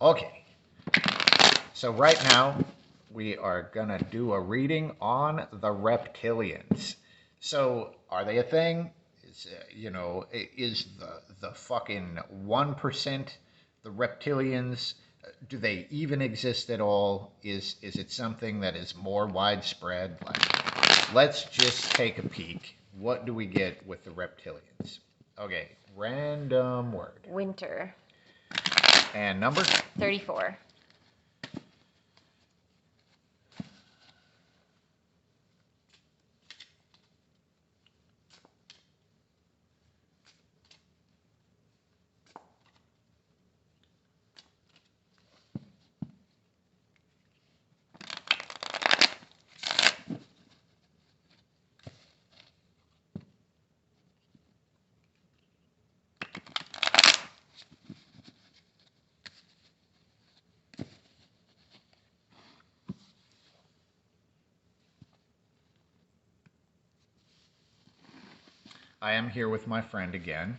Okay, so right now we are gonna do a reading on the reptilians. So, are they a thing? Is the fucking 1% the reptilians? Do they even exist at all? Is it something that is more widespread? Like, let's just take a peek. What do we get with the reptilians? Okay, random word. Winter. And number? 34. I am here with my friend again.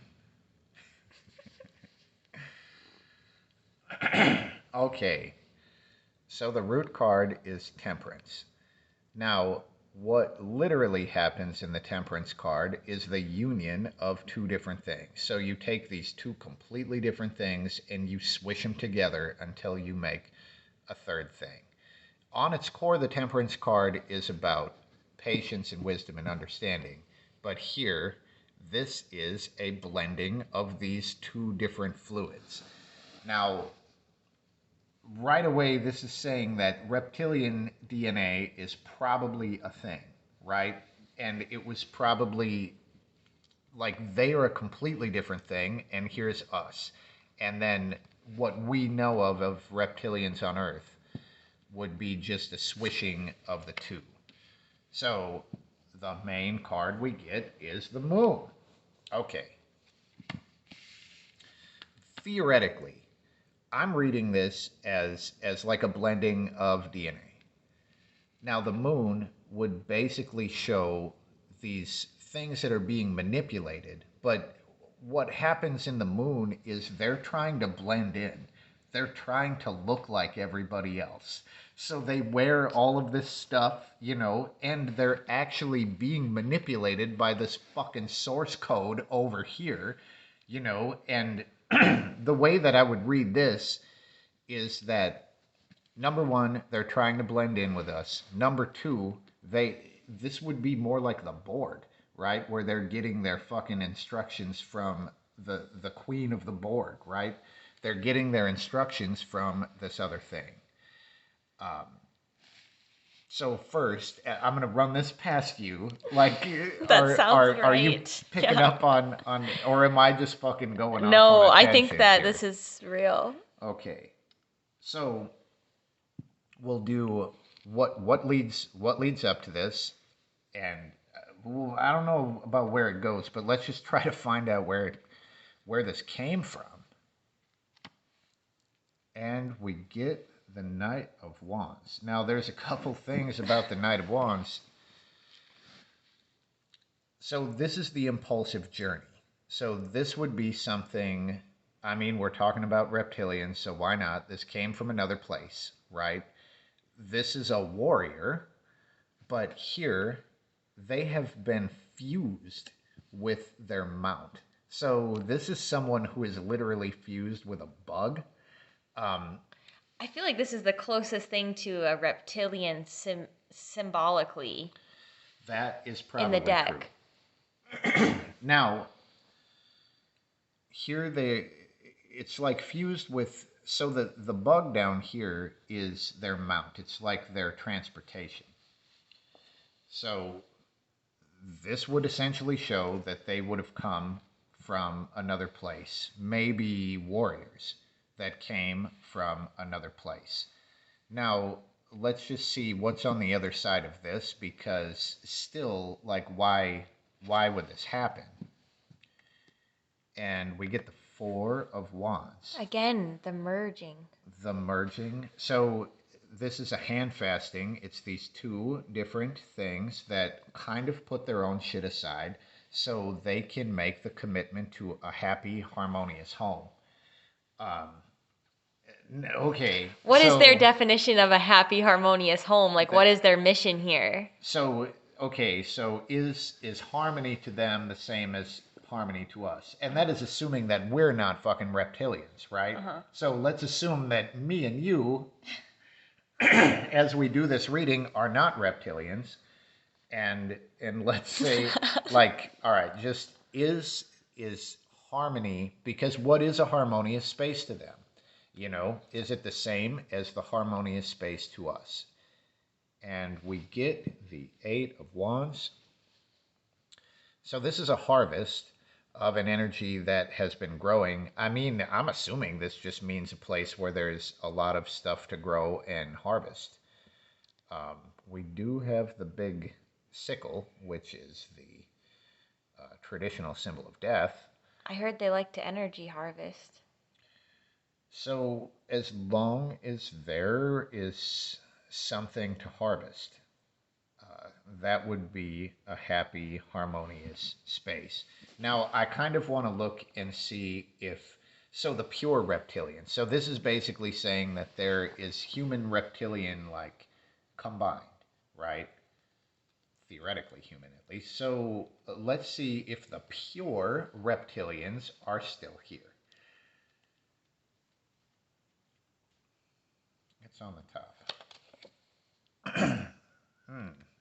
Okay, so the root card is Temperance. Now, what literally happens in the Temperance card is the union of two different things. So you take these two completely different things and you swish them together until you make a third thing. On its core, the Temperance card is about patience and wisdom and understanding. But here, this is a blending of these two different fluids. Now, right away, this is saying that reptilian DNA is probably a thing, right? And it was probably like they are a completely different thing, and here's us. And then what we know of reptilians on Earth would be just a swishing of the two. So the main card we get is the moon. Okay. Theoretically, I'm reading this as like a blending of DNA. Now the moon would basically show these things that are being manipulated, but what happens in the moon is they're trying to blend in. They're trying to look like everybody else. So they wear all of this stuff, and they're actually being manipulated by this fucking source code over here, and the way that I would read this is that number one, they're trying to blend in with us. Number two, this would be more like the board, right? Where they're getting their fucking instructions from the queen of the board, right? They're getting their instructions from this other thing. So first, I'm gonna run this past you. Like, That sounds are you right. picking Yeah. up on, or am I just fucking going off No, on a I think tangent that here? this is real. Okay, so we'll do what leads up to this, and well, I don't know about where it goes, but let's just try to find out where this came from. And we get the Knight of Wands. Now, there's a couple things about the Knight of Wands. So this is the Impulsive Journey. So this would be something. I mean, we're talking about reptilians, so why not? This came from another place, right? This is a warrior, but here they have been fused with their mount. So this is someone who is literally fused with a bug. I feel like this is the closest thing to a reptilian symbolically That is in probably the deck. true. Now, here it's like fused with, so the bug down here is their mount. It's like their transportation. So this would essentially show that they would have come from another place, maybe warriors that came from another place. Now, let's just see what's on the other side of this, because still, like, why would this happen? And we get the Four of Wands. Again, the merging. The merging. So this is a hand fasting. It's these two different things that kind of put their own shit aside so they can make the commitment to a happy, harmonious home. Okay, What is their definition of a happy, harmonious home? Like, that, what is their mission here? so okay, so is harmony to them the same as harmony to us? And that is assuming that we're not fucking reptilians, right? Uh-huh. So let's assume that me and you, as we do this reading, are not reptilians, and let's say, like, all right, just is harmony, because what is a harmonious space to them? Is it the same as the harmonious space to us? And we get the Eight of Wands. So this is a harvest of an energy that has been growing. I mean, I'm assuming this just means a place where there's a lot of stuff to grow and harvest. Um, we do have the big sickle, which is the traditional symbol of death. I heard they like to energy harvest. So as long as there is something to harvest, that would be a happy, harmonious space. Now, I kind of want to look and see if, so the pure reptilian. So this is basically saying that there is human reptilian, like, combined, right? Theoretically human, at least. So let's see if the pure reptilians are still here. It's on the top.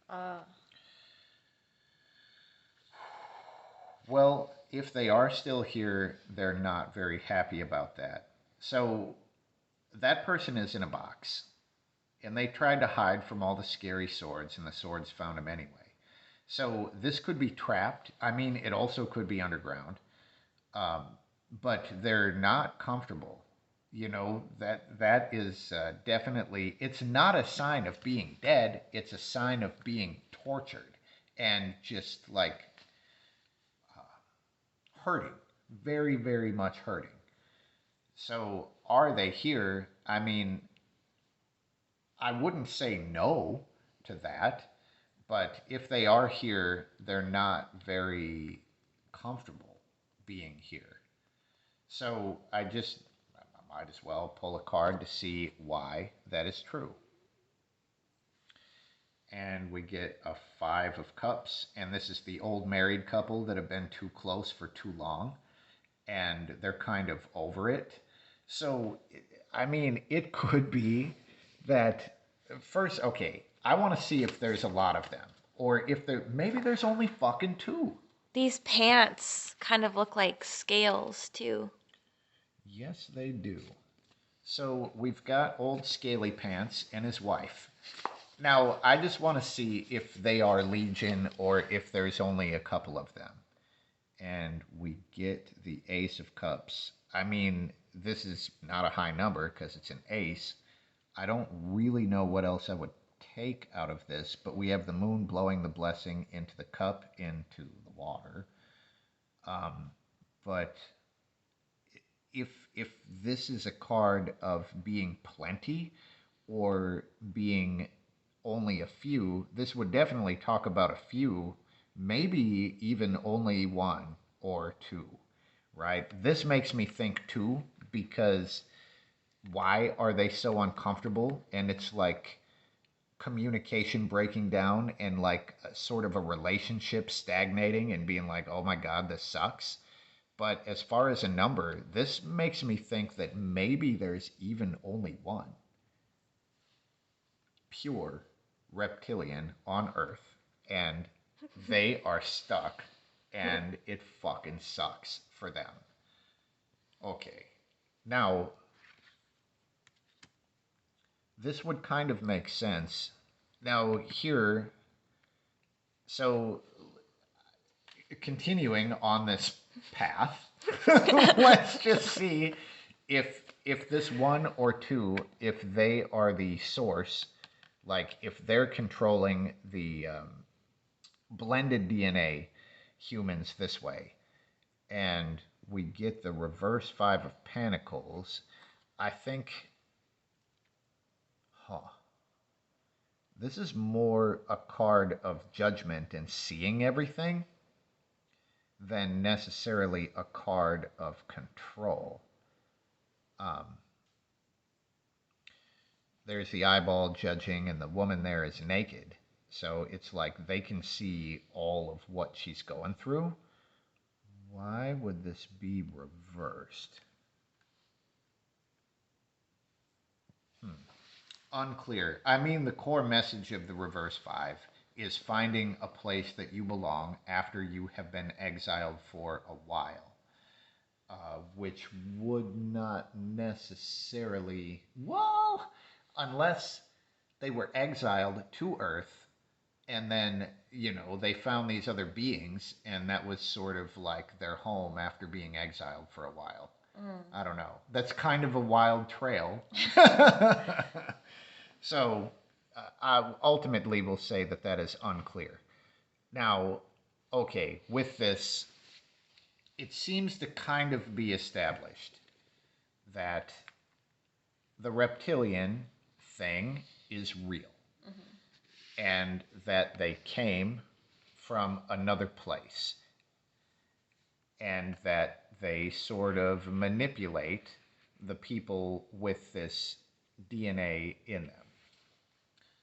Uh, Well, if they are still here, they're not very happy about that. So that person is in a box, and they tried to hide from all the scary swords, and the swords found them anyway. So this could be trapped. I mean, it also could be underground, um, but they're not comfortable. That is definitely. It's not a sign of being dead. It's a sign of being tortured and just like hurting, very, very much hurting. So, are they here? I mean, I wouldn't say no to that, but if they are here, they're not very comfortable being here. So, I might as well pull a card to see why that is true. And we get a Five of Cups, and this is the old married couple that have been too close for too long, and they're kind of over it. So, I mean, it could be that first, okay, I want to see if there's a lot of them, or if maybe there's only fucking two. these pants kind of look like scales, too. Yes, they do. So we've got old Scaly Pants and his wife. Now, I just want to see if they are legion or if there's only a couple of them. And we get the Ace of Cups. I mean, this is not a high number because it's an ace. I don't really know what else I would take out of this, but we have the moon blowing the blessing into the cup, into the water. But if this is a card of being plenty or being only a few, this would definitely talk about a few, maybe even only one or two, right? This makes me think too, because why are they so uncomfortable? And it's like communication breaking down and like sort of a relationship stagnating and being like, oh my God, this sucks. But as far as a number, this makes me think that maybe there's even only one pure reptilian on Earth, and they are stuck, and it fucking sucks for them. Okay, now this would kind of make sense. Now, here, so continuing on this path, let's just see if this one or two, if they are the source, like if they're controlling the blended DNA humans this way, and we get the reverse Five of Pentacles. I think, huh, this is more a card of judgment and seeing everything than necessarily a card of control. Um, there's the eyeball judging, and the woman there is naked. So it's like they can see all of what she's going through. Why would this be reversed? Unclear. I mean, the core message of the reverse 5 is finding a place that you belong after you have been exiled for a while, which would not necessarily, well, unless they were exiled to Earth and then, they found these other beings and that was sort of like their home after being exiled for a while. I don't know. That's kind of a wild trail. So, I ultimately will say that that is unclear. Now, okay, with this, it seems to kind of be established that the reptilian thing is real and that they came from another place and that they sort of manipulate the people with this DNA in them.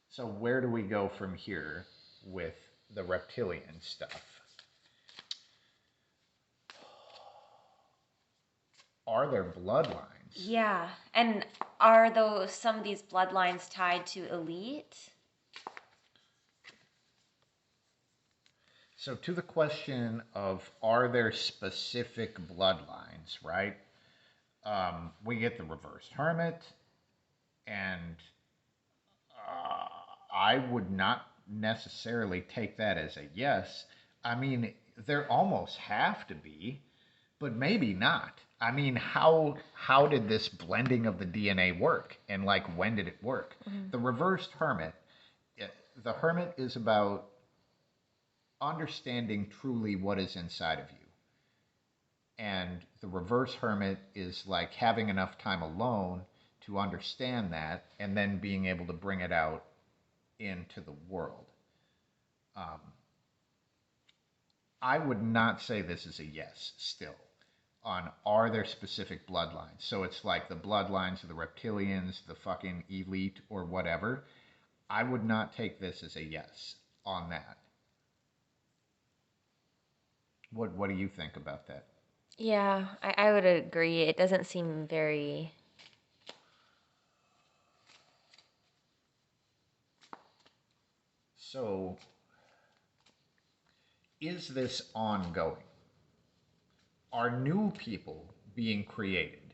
So where do we go from here with the reptilian stuff? Are there bloodlines? Yeah. And are some of these bloodlines tied to elite? So to the question of are there specific bloodlines, right? We get the reversed hermit, and I would not necessarily take that as a yes. I mean, there almost have to be, but maybe not. I mean, how did this blending of the DNA work, and like when did it work? The reversed hermit, the hermit is about understanding truly what is inside of you. And the reverse hermit is like having enough time alone to understand that and then being able to bring it out into the world. I would not say this is a yes still on are there specific bloodlines. So it's like the bloodlines of the reptilians, the fucking elite, or whatever. I would not take this as a yes on that. What do you think about that? Yeah, I would agree. It doesn't seem very. So, is this ongoing? Are new people being created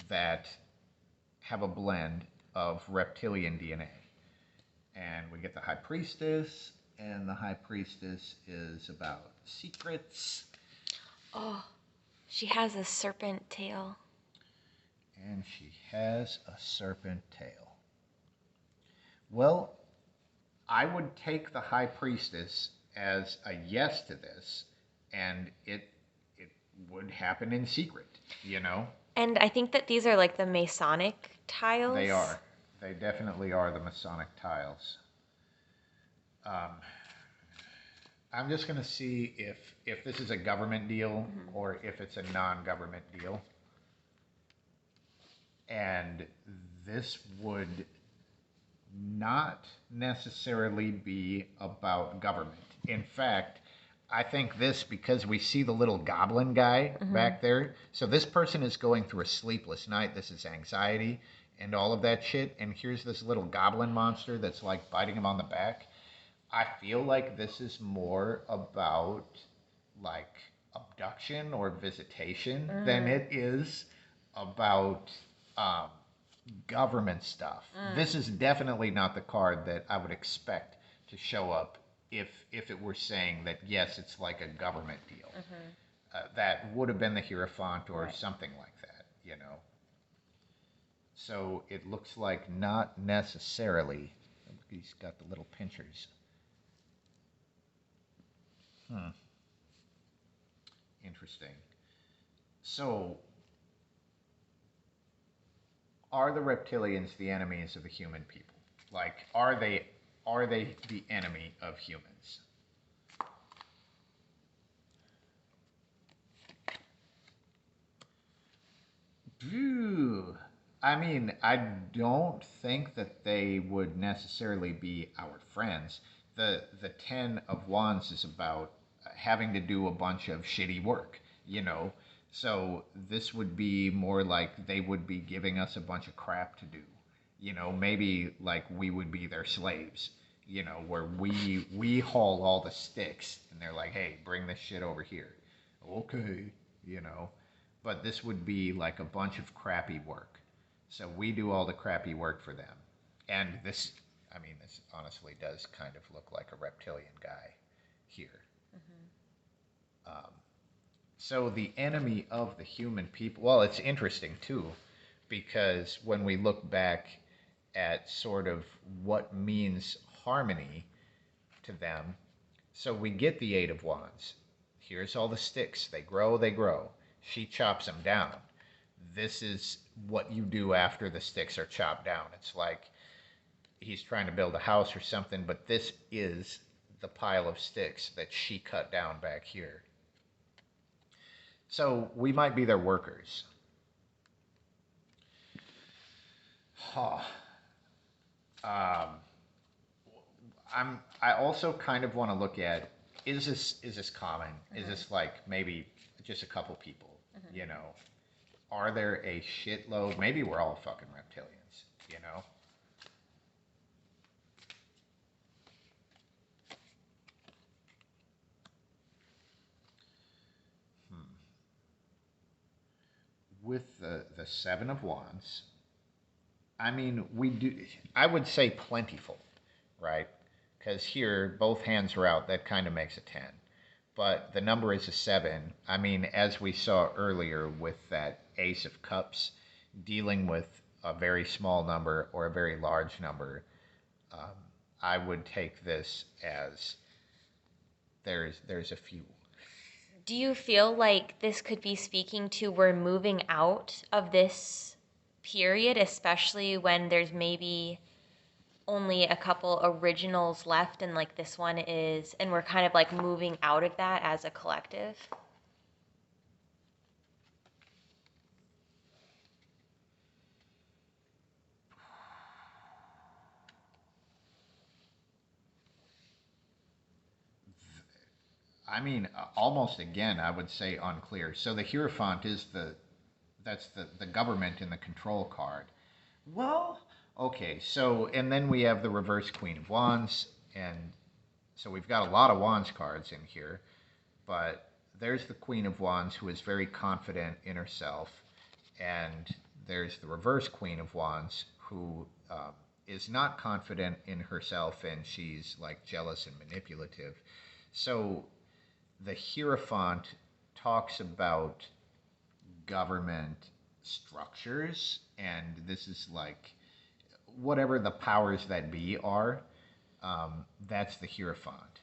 that have a blend of reptilian DNA? And we get the High Priestess, and the High Priestess is about secrets. Oh, she has a serpent tail. And she has a serpent tail. Well, I would take the High Priestess as a yes to this, and it would happen in secret. And I think that these are like the Masonic tiles. They are. They definitely are the Masonic tiles. I'm just going to see if this is a government deal or if it's a non-government deal. And this would not necessarily be about government. In fact, I think this because we see the little goblin guy back there. So this person is going through a sleepless night. This is anxiety and all of that shit. And here's this little goblin monster that's like biting him on the back. I feel like this is more about like abduction or visitation than it is about government stuff. This is definitely not the card that I would expect to show up if it were saying that yes, it's like a government deal. That would have been the Hierophant or something like that. So it looks like not necessarily. He's got the little pinchers. Interesting. So, are the reptilians the enemies of the human people? Like, are they the enemy of humans? Phew. I mean, I don't think that they would necessarily be our friends. The 10 of Wands is about having to do a bunch of shitty work, you know. So this would be more like they would be giving us a bunch of crap to do. You know, maybe like we would be their slaves, you know, where we haul all the sticks and they're like, "Hey, bring this shit over here." Okay, you know. But this would be like a bunch of crappy work. So we do all the crappy work for them. And this, I mean, this honestly does kind of look like a reptilian guy here. Um, so the enemy of the human people, well, it's interesting too, because when we look back at sort of what means harmony to them, so we get the Eight of Wands. Here's all the sticks. They grow, they grow. She chops them down. This is what you do after the sticks are chopped down. It's like he's trying to build a house or something, but this is the pile of sticks that she cut down back here. So we might be their workers. Huh. Um, I also kind of want to look at, is this common? Is this like maybe just a couple people? You know, are there a shitload? Maybe we're all fucking reptilians. You know. Hmm. With the Seven of Wands, I mean, we do. I would say plentiful, right? Because here both hands are out. That kind of makes a 10. But the number is a 7. I mean, as we saw earlier with that Ace of Cups, dealing with a very small number or a very large number, um, I would take this as there's a few. Do you feel like this could be speaking to we're moving out of this period, especially when there's maybe only a couple originals left and like this one is, and we're kind of like moving out of that as a collective? I mean, almost again, I would say unclear. So the Hierophant is that's the government in the control card. Well, okay, so and then we have the reverse Queen of Wands, and so we've got a lot of Wands cards in here, but there's the Queen of Wands who is very confident in herself, and there's the reverse Queen of Wands who is not confident in herself and she's like jealous and manipulative. So the Hierophant talks about government structures, and this is like whatever the powers that be are. That's the Hierophant.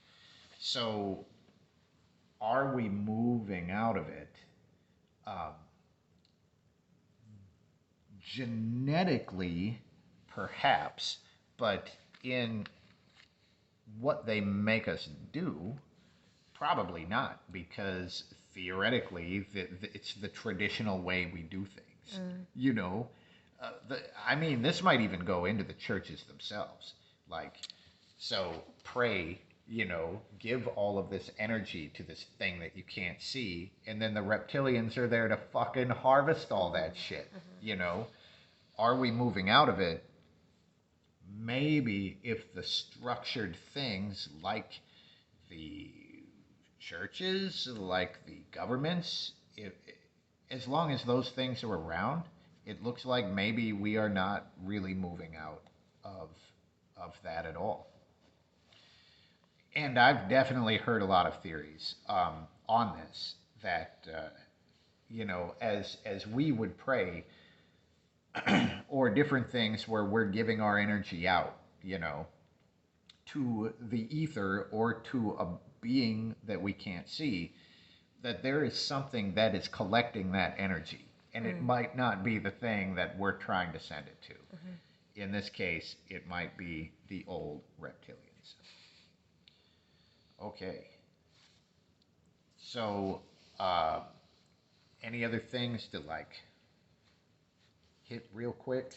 So, are we moving out of it? Um, Genetically, perhaps, but in what they make us do, probably not, because theoretically, it's the traditional way we do things. You know, I mean, this might even go into the churches themselves. Like, so pray, you know, give all of this energy to this thing that you can't see, and then the reptilians are there to fucking harvest all that shit. You know, are we moving out of it? Maybe if the structured things like the churches, like the governments, as long as those things are around, it looks like maybe we are not really moving out of that at all. And I've definitely heard a lot of theories on this that you know, as we would pray, or different things where we're giving our energy out, you know, to the ether or to a being that we can't see, that there is something that is collecting that energy. And it might not be the thing that we're trying to send it to. In this case, it might be the old reptilians. Okay. So, uh, any other things to like hit real quick?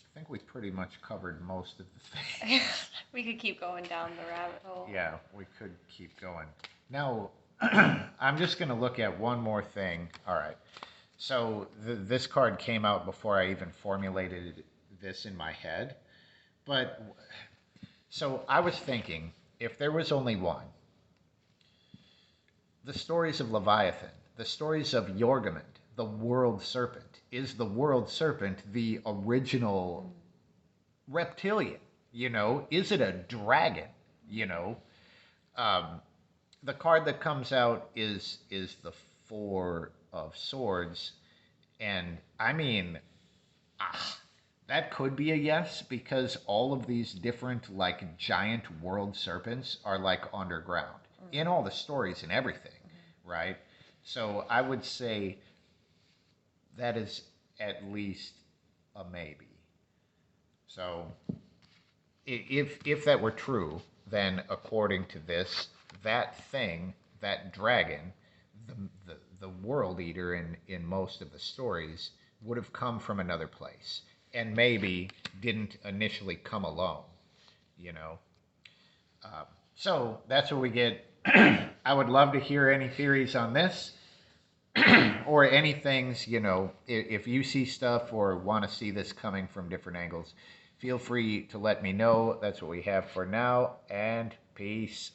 I think we pretty much covered most of the things. We could keep going down the rabbit hole. Yeah, we could keep going. Now, I'm just going to look at one more thing. All right. So this card came out before I even formulated this in my head. But so I was thinking, if there was only one, the stories of Leviathan, the stories of Yorgament, the world serpent, is the world serpent the original reptilian? You know, is it a dragon? You know, um, the card that comes out is the Four of Swords, and I mean, ah, that could be a yes because all of these different like giant world serpents are like underground in all the stories and everything, right? So I would say that is at least a maybe. So if that were true, then according to this, that thing, that dragon, the, the world eater in most of the stories, would have come from another place and maybe didn't initially come alone, you know? So that's what we get. I would love to hear any theories on this or any things, you know, if you see stuff or want to see this coming from different angles, feel free to let me know. That's what we have for now, and peace.